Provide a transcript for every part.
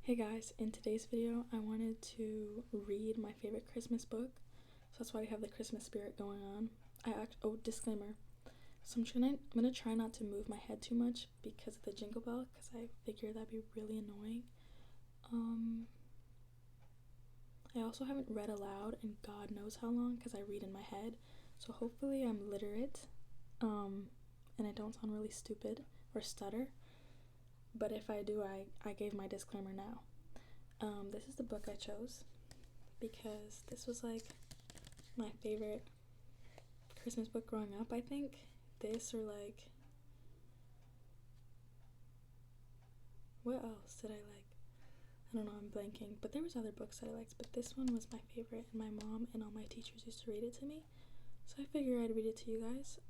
Hey guys, in today's video I wanted to read my favorite Christmas book, so that's why we have the Christmas spirit going on. Disclaimer. So I'm gonna try not to move my head too much because of the jingle bell, because I figure that'd be really annoying. I also haven't read aloud in God knows how long because I read in my head, so hopefully I'm literate, and I don't sound really stupid or stutter. But if I do, I gave my disclaimer now. This is the book I chose because this was like my favorite Christmas book growing up, I think. This or like, what else did I like? I don't know, I'm blanking. But there was other books that I liked, but this one was my favorite, and my mom and all my teachers used to read it to me. So I figured I'd read it to you guys,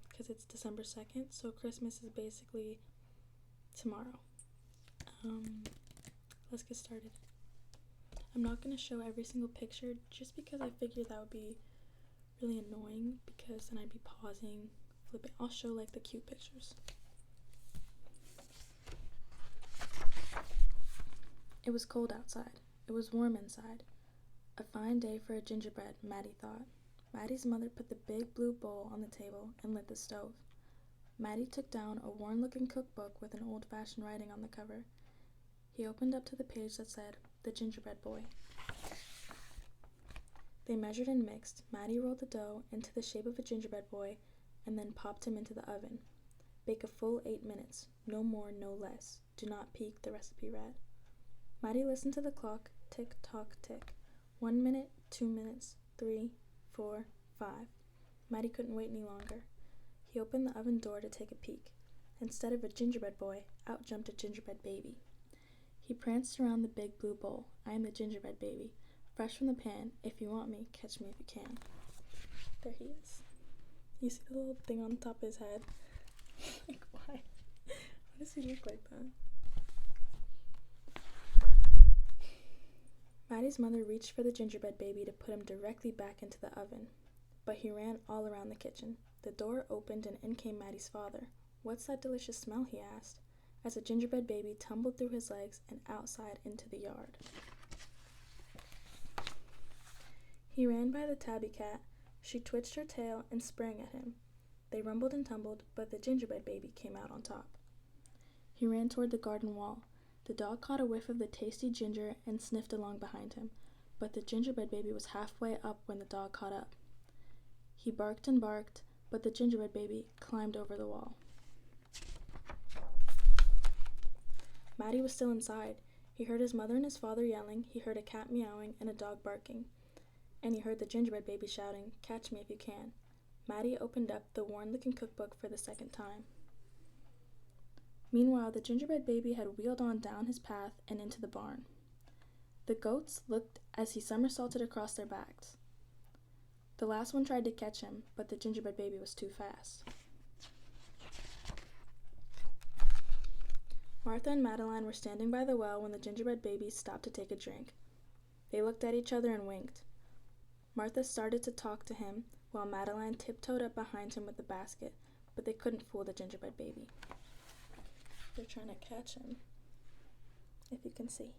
because it's December 2nd, so Christmas is basically tomorrow. Let's get started. I'm not going to show every single picture just because I figured that would be really annoying, because then I'd be pausing, flipping. I'll show like the cute pictures. It was cold outside. It was warm inside. A fine day for a gingerbread, Maddie thought. Maddie's mother put the big blue bowl on the table and lit the stove. Maddie took down a worn-looking cookbook with an old-fashioned writing on the cover. He opened up to the page that said, "The Gingerbread Boy." They measured and mixed. Maddie rolled the dough into the shape of a gingerbread boy and then popped him into the oven. Bake a full 8 minutes. No more, no less. Do not peek, the recipe read. Maddie listened to the clock. Tick, tock, tick. 1 minute, 2 minutes, 3, 4, 5. Maddie couldn't wait any longer. He opened the oven door to take a peek. Instead of a gingerbread boy, out jumped a gingerbread baby. He pranced around the big blue bowl. "I am the gingerbread baby, fresh from the pan. If you want me, catch me if you can." There he is. You see the little thing on top of his head? Like, why? Why does he look like that? Maddie's mother reached for the gingerbread baby to put him directly back into the oven, but he ran all around the kitchen. The door opened and in came Maddie's father. "What's that delicious smell?" he asked, as a gingerbread baby tumbled through his legs and outside into the yard. He ran by the tabby cat. She twitched her tail and sprang at him. They rumbled and tumbled, but the gingerbread baby came out on top. He ran toward the garden wall. The dog caught a whiff of the tasty ginger and sniffed along behind him, but the gingerbread baby was halfway up when the dog caught up. He barked and barked, but the gingerbread baby climbed over the wall. Maddie was still inside. He heard his mother and his father yelling, he heard a cat meowing and a dog barking, and he heard the gingerbread baby shouting, "Catch me if you can." Maddie opened up the worn-looking cookbook for the second time. Meanwhile, the gingerbread baby had wheeled on down his path and into the barn. The goats looked as he somersaulted across their backs. The last one tried to catch him, but the gingerbread baby was too fast. Martha and Madeline were standing by the well when the gingerbread baby stopped to take a drink. They looked at each other and winked. Martha started to talk to him, while Madeline tiptoed up behind him with the basket, but they couldn't fool the gingerbread baby. They're trying to catch him, if you can see.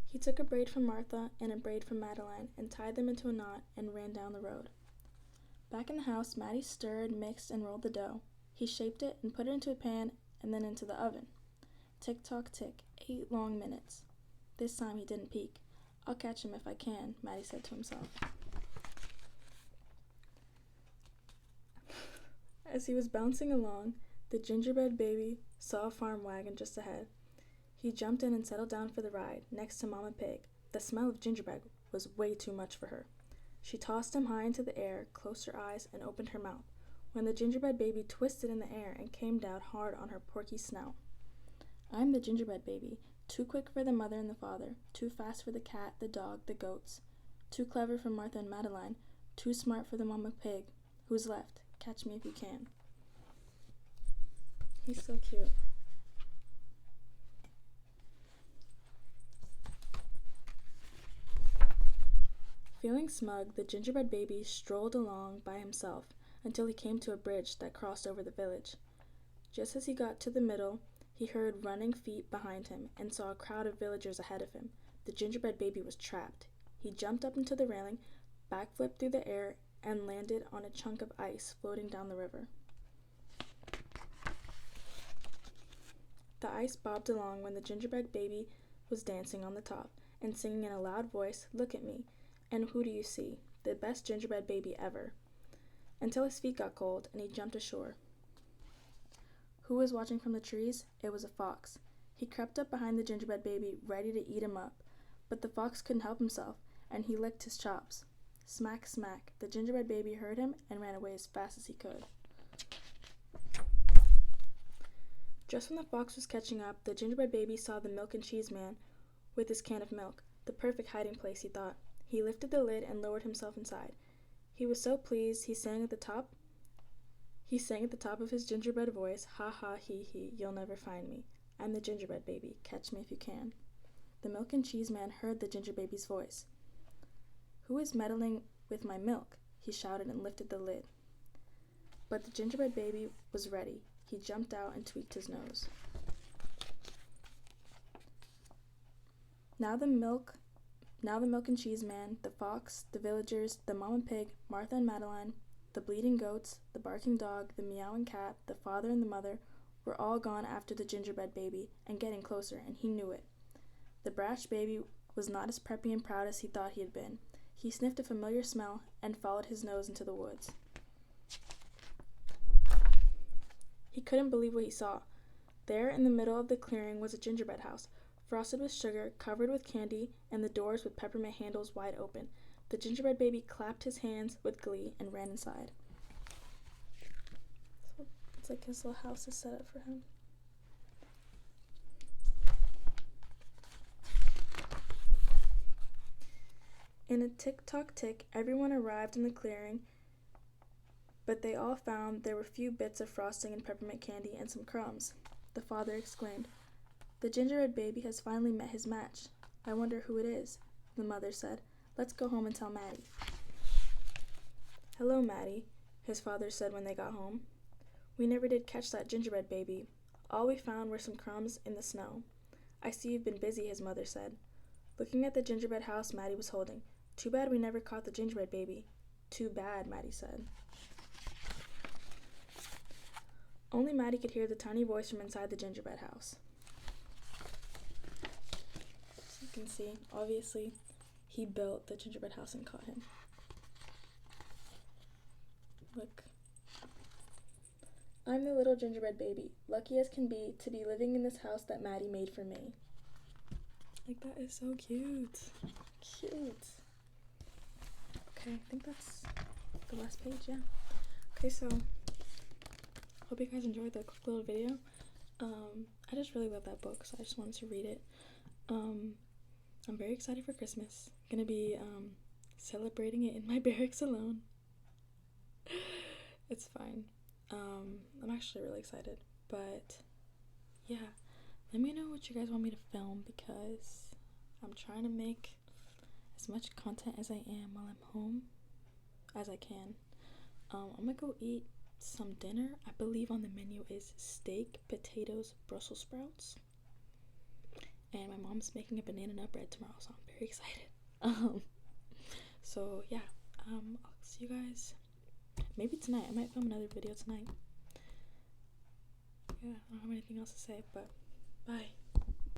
He took a braid from Martha and a braid from Madeline and tied them into a knot and ran down the road. Back in the house, Maddie stirred, mixed, and rolled the dough. He shaped it and put it into a pan and then into the oven. Tick-tock, tick, 8 long minutes. This time he didn't peek. "I'll catch him if I can," Maddie said to himself. As he was bouncing along, the gingerbread baby saw a farm wagon just ahead. He jumped in and settled down for the ride, next to Mama Pig. The smell of gingerbread was way too much for her. She tossed him high into the air, closed her eyes, and opened her mouth, when the gingerbread baby twisted in the air and came down hard on her porky snout. "I'm the gingerbread baby, too quick for the mother and the father, too fast for the cat, the dog, the goats, too clever for Martha and Madeline, too smart for the Mama Pig. Who's left? Catch me if you can." He's so cute. Feeling smug, the gingerbread baby strolled along by himself until he came to a bridge that crossed over the village. Just as he got to the middle, he heard running feet behind him and saw a crowd of villagers ahead of him. The gingerbread baby was trapped. He jumped up into the railing, backflipped through the air, and landed on a chunk of ice floating down the river. The ice bobbed along when the gingerbread baby was dancing on the top and singing in a loud voice, "Look at me, and who do you see? The best gingerbread baby ever," until his feet got cold and he jumped ashore. Who was watching from the trees? It was a fox. He crept up behind the gingerbread baby, ready to eat him up, but the fox couldn't help himself, and he licked his chops. Smack, smack. The gingerbread baby heard him and ran away as fast as he could. Just when the fox was catching up, the gingerbread baby saw the milk and cheese man with his can of milk. The perfect hiding place, he thought. He lifted the lid and lowered himself inside. He was so pleased he sang at the top of his gingerbread voice, "Ha ha hee hee, you'll never find me. I'm the gingerbread baby, catch me if you can." The milk and cheese man heard the ginger baby's voice. "Who is meddling with my milk?" he shouted and lifted the lid. But the gingerbread baby was ready. He jumped out and tweaked his nose. Now the milk and cheese man, the fox, the villagers, the mama pig, Martha and Madeline, the bleating goats, the barking dog, the meowing cat, the father and the mother were all gone after the gingerbread baby and getting closer, and he knew it. The brash baby was not as preppy and proud as he thought he had been. He sniffed a familiar smell and followed his nose into the woods. He couldn't believe what he saw. There in the middle of the clearing was a gingerbread house, frosted with sugar, covered with candy, and the doors with peppermint handles wide open. The gingerbread baby clapped his hands with glee and ran inside. So it's like his little house is set up for him. In a tick-tock-tick, everyone arrived in the clearing, but they all found there were few bits of frosting and peppermint candy and some crumbs. The father exclaimed, "The gingerbread baby has finally met his match. I wonder who it is." The mother said, "Let's go home and tell Maddie." "Hello, Maddie," his father said when they got home. "We never did catch that gingerbread baby. All we found were some crumbs in the snow." "I see you've been busy," his mother said, looking at the gingerbread house Maddie was holding. "Too bad we never caught the gingerbread baby." "Too bad," Maddie said. Only Maddie could hear the tiny voice from inside the gingerbread house. As you can see, obviously, he built the gingerbread house and caught him. Look. "I'm the little gingerbread baby, lucky as can be to be living in this house that Maddie made for me." Like, that is so cute. Cute. Okay, I think that's the last page, yeah. Okay, so hope you guys enjoyed that quick little video. I just really love that book, so I just wanted to read it. I'm very excited for Christmas. I'm gonna be celebrating it in my barracks alone. It's fine. I'm actually really excited, but yeah, let me know what you guys want me to film, because I'm trying to make as much content as I am while I'm home as I can. I'm gonna go eat some dinner. I believe on the menu is steak, potatoes, Brussels sprouts, and my mom's making a banana nut bread tomorrow, so I'm very excited. So yeah, I'll see you guys maybe tonight. I might film another video tonight. Yeah, I don't have anything else to say, but bye.